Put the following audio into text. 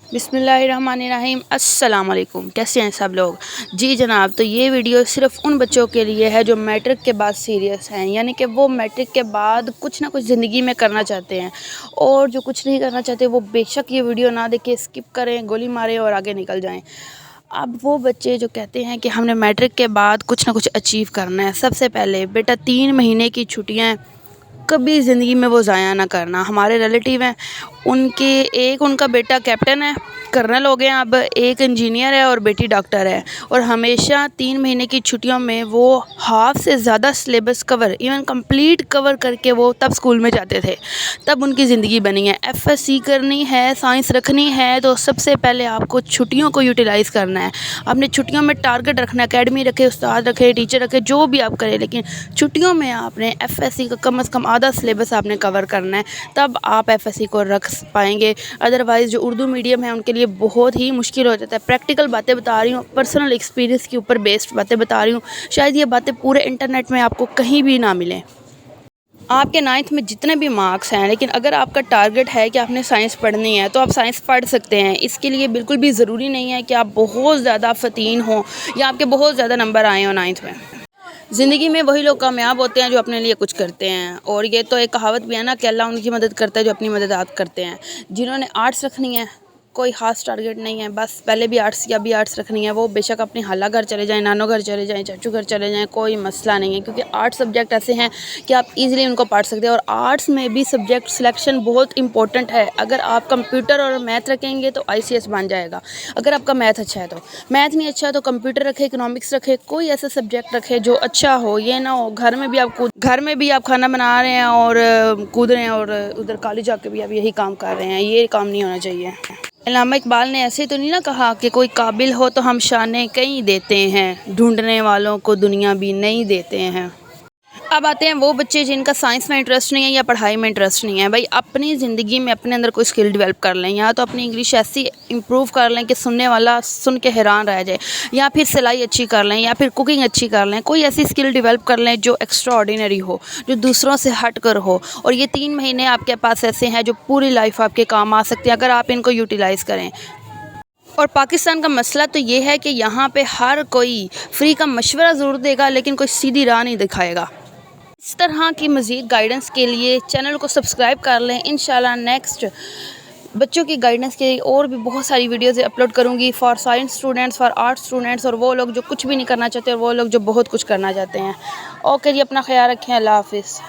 बिस्मिल्लाहिर्रहमानिर्रहीम। अस्सलाम वालेकुम। कैसे हैं सब लोग? जी जनाब, तो ये वीडियो सिर्फ़ उन बच्चों के लिए है जो मैट्रिक के बाद सीरियस हैं, यानी कि वो मैट्रिक के बाद कुछ ना कुछ ज़िंदगी में करना चाहते हैं, और जो कुछ नहीं करना चाहते वो बेशक ये वीडियो ना देखें, स्किप करें, गोली मारें और आगे निकल जाएं। अब वो बच्चे जो कहते हैं कि हमने मैट्रिक के बाद कुछ ना कुछ अचीव करना है, सबसे पहले बेटा 3 महीने की छुट्टियाँ कभी ज़िंदगी में वो ज़ाया ना करना। हमारे रिलेटिव हैं, उनका बेटा कैप्टन है, कर्नल हो गए हैं, अब एक इंजीनियर है और बेटी डॉक्टर है, और हमेशा 3 महीने की छुट्टियों में वो हाफ़ से ज़्यादा syllabus cover, even complete cover करके वो तब स्कूल में जाते थे, तब उनकी ज़िंदगी बनी है। एफएससी करनी है, साइंस रखनी है, तो सबसे पहले आपको छुट्टियों को यूटिलाइज़ करना है। आपने छुट्टियों में टारगेट रखना है, एकेडमी रखे, उस्ताद रखे, टीचर रखे, जो भी आप करें, लेकिन छुट्टियों में आपने एफएससी का कम से कम आधा सिलेबस आपने कवर करना है, तब आप एफएससी को रख पाएंगे। अदरवाइज़ जो उर्दू मीडियम है उनके लिए बहुत ही मुश्किल हो जाता है। प्रैक्टिकल बातें बता रही हूँ, पर्सनल एक्सपीरियंस के ऊपर बेस्ड बातें बता रही हूँ, शायद ये बातें पूरे इंटरनेट में आपको कहीं भी ना मिलें। आपके 9th में जितने भी मार्क्स हैं, लेकिन अगर आपका टारगेट है कि आपने साइंस पढ़नी है तो आप साइंस पढ़ सकते हैं। इसके लिए बिल्कुल भी ज़रूरी नहीं है कि आप बहुत ज़्यादा फ़तीन हों या आपके बहुत ज़्यादा नंबर आए हों 9th में। ज़िंदगी में वही लोग कामयाब होते हैं जो अपने लिए कुछ करते हैं, और ये तो एक कहावत भी है ना कि अल्लाह उनकी मदद करता है जो अपनी मदद आप करते हैं। जिन्होंने आर्ट्स रखनी है, कोई ख़ास टारगेट नहीं है, बस पहले भी आर्ट्स या भी आर्ट्स रखनी है, वो बेशक अपने खाला घर चले जाएं, नानो घर चले जाएं, चाचू घर चले जाएं, कोई मसला नहीं है, क्योंकि आर्ट्स सब्जेक्ट ऐसे हैं कि आप इजीली उनको पढ़ सकते हैं। और आर्ट्स में भी सब्जेक्ट सिलेक्शन बहुत इंपॉर्टेंट है। अगर आप कंप्यूटर और मैथ रखेंगे तो आईसीएस बन जाएगा, अगर आपका मैथ अच्छा है तो। मैथ नहीं अच्छा है तो कंप्यूटर रखे, इकोनॉमिक्स रखे, कोई ऐसा सब्जेक्ट रखे जो अच्छा हो। ये ना हो घर में भी आप खाना बना रहे हैं और कूद रहे हैं, और उधर कॉलेज जाके भी आप यही काम कर रहे हैं। ये काम नहीं होना चाहिए। अल्लामा इकबाल ने ऐसे तो नहीं ना कहा कि कोई काबिल हो तो हम शाने कहीं देते हैं, ढूंढने वालों को दुनिया भी नहीं देते हैं। अब आते हैं वो बच्चे जिनका साइंस में इंटरेस्ट नहीं है या पढ़ाई में इंटरेस्ट नहीं है। भाई अपनी ज़िंदगी में अपने अंदर कोई स्किल डेवलप कर लें, या तो अपनी इंग्लिश ऐसी इम्प्रूव कर लें कि सुनने वाला सुन के हैरान रह जाए, या फिर सिलाई अच्छी कर लें, या फिर कुकिंग अच्छी कर लें। कोई ऐसी स्किल डेवलप कर लें जो एक्स्ट्रा ऑर्डिनरी हो, जो दूसरों से हट कर हो। और ये 3 महीने आपके पास ऐसे हैं जो पूरी लाइफ आपके काम आ सकते हैं अगर आप इनको यूटिलाइज़ करें। और पाकिस्तान का मसला तो ये है कि यहाँ पे हर कोई फ्री का मशवरा ज़रूर देगा, लेकिन कोई सीधी राह नहीं दिखाएगा। इस तरह की मज़ीद गाइडेंस के लिए चैनल को सब्सक्राइब कर लें। इंशाल्लाह नेक्स्ट बच्चों की गाइडेंस के लिए और भी बहुत सारी वीडियोज़ अपलोड करूँगी, for science students, for arts students, और वो लोग जो कुछ भी नहीं करना चाहते और वो लोग जो बहुत कुछ करना चाहते हैं। ओके जी, अपना ख्याल रखें। अल्लाह हाफिज़।